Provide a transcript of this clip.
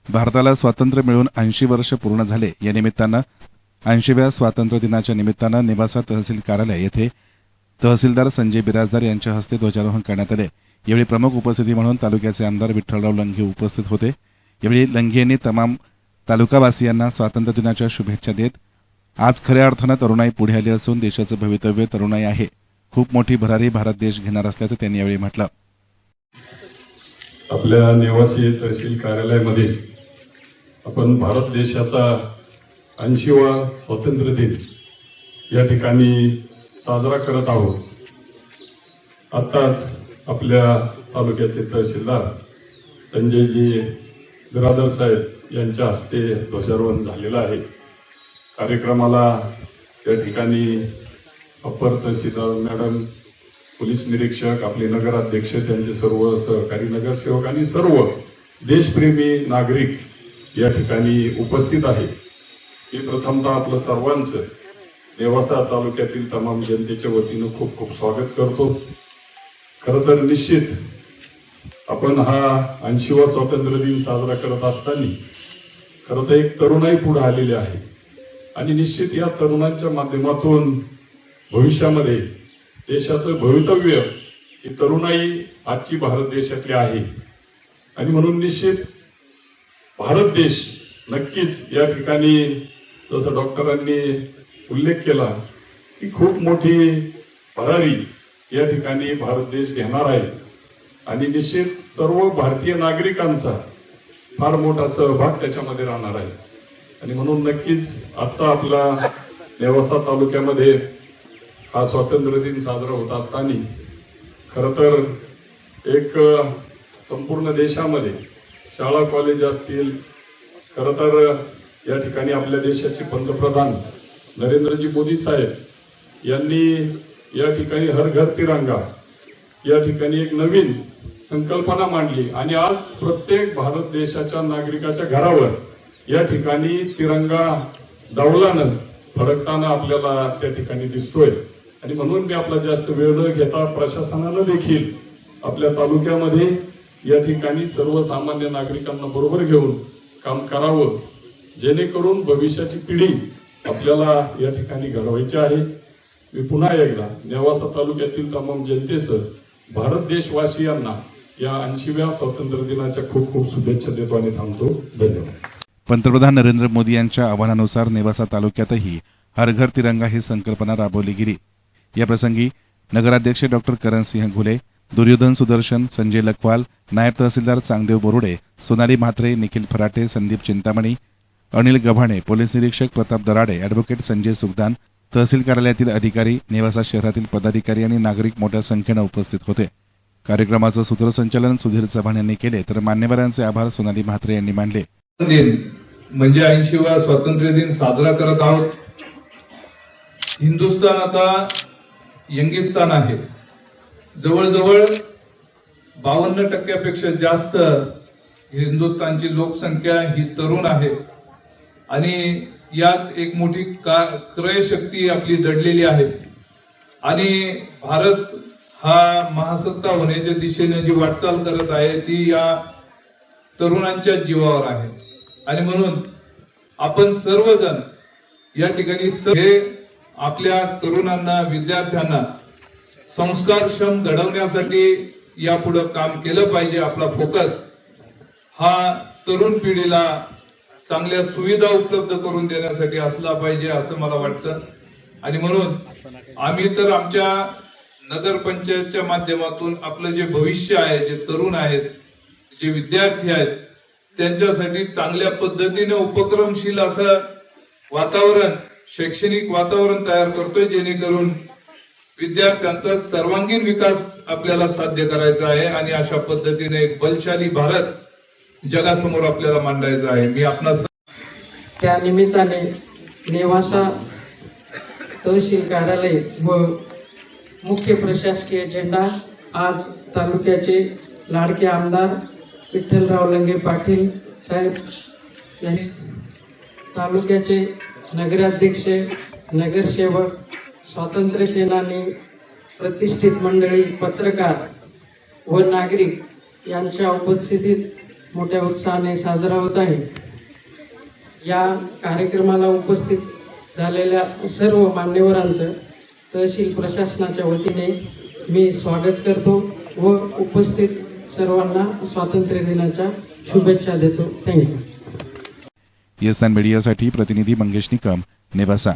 भारताला स्वातंत्र्य मिळून 80 वर्ष पूर्ण झाले. या निमित्तानं 80व्या स्वातंत्र्य दिनाच्या निमित्तानं नेवासा तहसील कार्यालय येथे तहसीलदार संजय बिराजदार यांच्या हस्ते ध्वजारोहण करण्यात आले. यावेळी प्रमुख उपस्थिती म्हणून तालुक्याचे आमदार विठ्ठलराव लंघे उपस्थित होते. यावेळी लंघे यांनी तमाम तालुकावासियांना स्वातंत्र्य दिनाच्या शुभेच्छा देत आज खऱ्या अर्थानं तरुणाई पुढे आली असून देशाचं भवितव्य तरुणाई आहे. खूप मोठी भरारी भारत देश घेणार असल्याचं त्यांनी यावेळी म्हटलं. आपल्या नेवासी तहसील कार्यालयामध्ये आपण भारत देशाचा 80वा स्वातंत्र्य दिन या ठिकाणी साजरा करत आहोत. आताच आपल्या तालुक्याचे तहसीलदार संजयजी बिरादर साहेब यांच्या हस्ते ध्वजारोहण झालेलं आहे. कार्यक्रमाला या ठिकाणी अप्पर तहसीलदार मॅडम, पोलीस निरीक्षक, आपले नगराध्यक्ष, त्यांचे सर्व सहकारी नगरसेवक आणि सर्व देशप्रेमी नागरिक या ठिकाणी उपस्थित आहेत. मी प्रथमतः आपलं सर्वांचं नेवासा तालुक्यातील तमाम जनतेच्या वतीनं खूप खूप स्वागत करतो. खरं तर निश्चित आपण हा 80वा स्वातंत्र्य दिन साजरा करत असताना खरं तर एक तरुणाई पुढे आलेली आहे आणि निश्चित या तरुणांच्या माध्यमातून भविष्यामध्ये देशाचं भवितव्य ही तरुणाई आजची भारत देशातली आहे आणि म्हणून निश्चित भारत देश नक्कीच या ठिकाणी जसं डॉक्टरांनी उल्लेख केला की खूप मोठी भरारी या ठिकाणी भारत देश घेणार आहे आणि निश्चित सर्व भारतीय नागरिकांचा फार मोठा सहभाग त्याच्यामध्ये राहणार आहे आणि म्हणून नक्कीच आजचा आपला नेवासा तालुक्यामध्ये हा स्वातंत्र्य दिन साजरा होत असताना खरं तर एक संपूर्ण देशामध्ये शाळा कॉलेज असतील, खरं तर या ठिकाणी आपल्या देशाचे पंतप्रधान नरेंद्रजी मोदी साहेब यांनी या ठिकाणी हर घर तिरंगा या ठिकाणी एक नवीन संकल्पना मांडली आणि आज प्रत्येक भारत देशाच्या नागरिकाच्या घरावर या ठिकाणी तिरंगा डौलानं फडकताना आपल्याला त्या ठिकाणी दिसतोय आणि म्हणून मी आपला जास्त वेळ न घेता प्रशासनानं देखील आपल्या तालुक्यामध्ये या ठिकाणी सर्वसामान्य नागरिकांना बरोबर घेऊन काम करावं जेणेकरून भविष्याची पिढी आपल्याला या ठिकाणी घडवायची आहे. मी पुन्हा एकदा नेवासा तालुक्यातील तमाम जनतेसह भारत देशवासियांना या 80व्या स्वातंत्र्य दिनाच्या खूप खूप शुभेच्छा देतो आणि थांबतो. धन्यवाद. पंतप्रधान नरेंद्र मोदी यांच्या आवाहनानुसार नेवासा तालुक्यातही हर घर तिरंगा ही संकल्पना राबवली गेली. या प्रसंगी नगराध्यक्ष डॉक्टर करणसिंह घुले, दुर्योधन सुदर्शन, संजय लखवाल, नायब तहसीलदार चांगदेव बोरुडे, सोनाली म्हात्रे, निखिल फराटे, संदीप चिंतामणी, अनिल गव्हाणे, पोलीस निरीक्षक प्रताप दराडे, ॲडव्होकेट संजय सुखदान, तहसील कार्यालयातील अधिकारी, नेवासा शहरातील पदाधिकारी आणि नागरिक मोठ्या संख्येनं उपस्थित होते. कार्यक्रमाचं सूत्रसंचालन सुधीर चव्हाण यांनी केले तर मान्यवरांचे आभार सोनाली म्हात्रे यांनी मानले. दिन म्हणजे 80वा स्वातंत्र्य दिन साजरा करत आहोत. हिंदुस्थान आता यंगिस्तान आहे. जवळजवळ 52% जास्त हिंदुस्थानची लोकसंख्या ही तरुण आहे आणि यात एक मोठी क्रय शक्ती आपली दडलेली आहे आणि भारत हा महासत्ता होण्याच्या दिशेने जी वाटचाल करत आहे ती या तरुणांच्या जीवावर आहे आणि म्हणून आपण सर्वजण या ठिकाणी हे आपल्या तरुणांना, विद्यार्थ्यांना संस्कारक्षम घडवण्यासाठी यापुढे काम केलं पाहिजे. आपला फोकस हा तरुण पिढीला चांगल्या सुविधा उपलब्ध करून देण्यासाठी असला पाहिजे असं मला वाटतं आणि म्हणून आम्ही तर आमच्या नगरपंचायतच्या माध्यमातून आपलं जे भविष्य आहे, जे तरुण आहेत, जे विद्यार्थी आहेत त्यांच्यासाठी चांगल्या पद्धतीने उपक्रमशील असं वातावरण, शैक्षणिक वातावरण तयार करतोय जेणेकरून विद्यार्थ्यांचा सर्वांगीण विकास आपल्याला साध्य करायचा आहे आणि अशा पद्धतीने एक बलशाली भारत जगासमोर आपल्याला मांडायचा आहे. मी आपणास त्या निमित्ताने नेवासा तहसील कार्यालय व मुख्य प्रशासकीय झेंडा आज तालुक्याचे लाडके आमदार विठ्ठलराव लंघे पाटील साहेब यांनी, तालुक्याचे नगराध्यक्ष, नगरसेवक, स्वातंत्र्य सेनानी, प्रतिष्ठित मंडळी, पत्रकार व नागरिक यांच्या उपस्थितीत मोठ्या उत्साहाने साजरा होत आहे. या कार्यक्रमाला उपस्थित झालेल्या सर्व मान्यवरांचं तहसील प्रशासनाच्या वतीने मी स्वागत करतो व उपस्थित सर्वांना स्वातंत्र्य दिनाच्या शुभेच्छा देतो. थँक्यू. येस मीडियासाठी प्रतिनिधी मंगेश निकम, नेवासा.